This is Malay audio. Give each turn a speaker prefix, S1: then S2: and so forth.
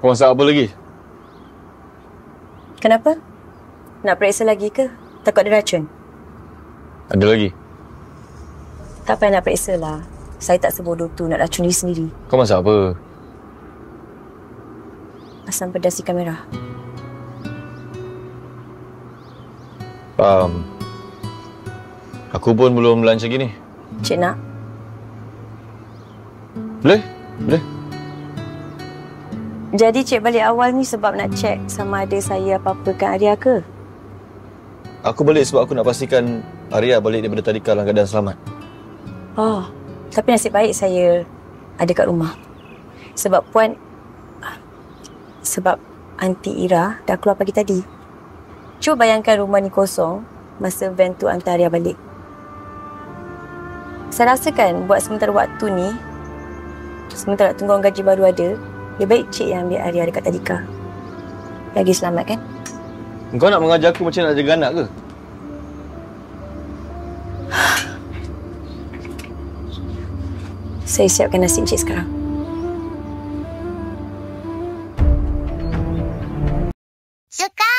S1: Kau masak apa lagi?
S2: Kenapa? Nak periksa lagi ke? Takut ada racun?
S1: Ada lagi?
S2: Tak payah nak periksa lah. Saya tak sebodoh tu nak racun diri sendiri.
S1: Kau masak apa?
S2: Asam pedas ikan merah.
S1: Aku pun belum lunch lagi ni.
S2: Cik nak?
S1: Boleh? Boleh.
S2: Jadi cik balik awal ni sebab nak check sama ada saya apa-apa kan Arya ke?
S1: Aku balik sebab aku nak pastikan Arya balik daripada tadika dalam keadaan selamat.
S2: Oh, tapi nasib baik saya ada kat rumah. Sebab Aunty Ira dah keluar pagi tadi. Cuba bayangkan rumah ni kosong masa van tu hantar Arya balik. Saya rasa kan buat sementara waktu ni, sementara tunggu orang gaji baru ada, lebih baik cik yang ambil Arya dekat tadika. Lagi selamat kan?
S1: Kau nak mengajar aku macam nak jaga anak ke?
S2: Saya siapkan nasib cik sekarang.
S3: Suka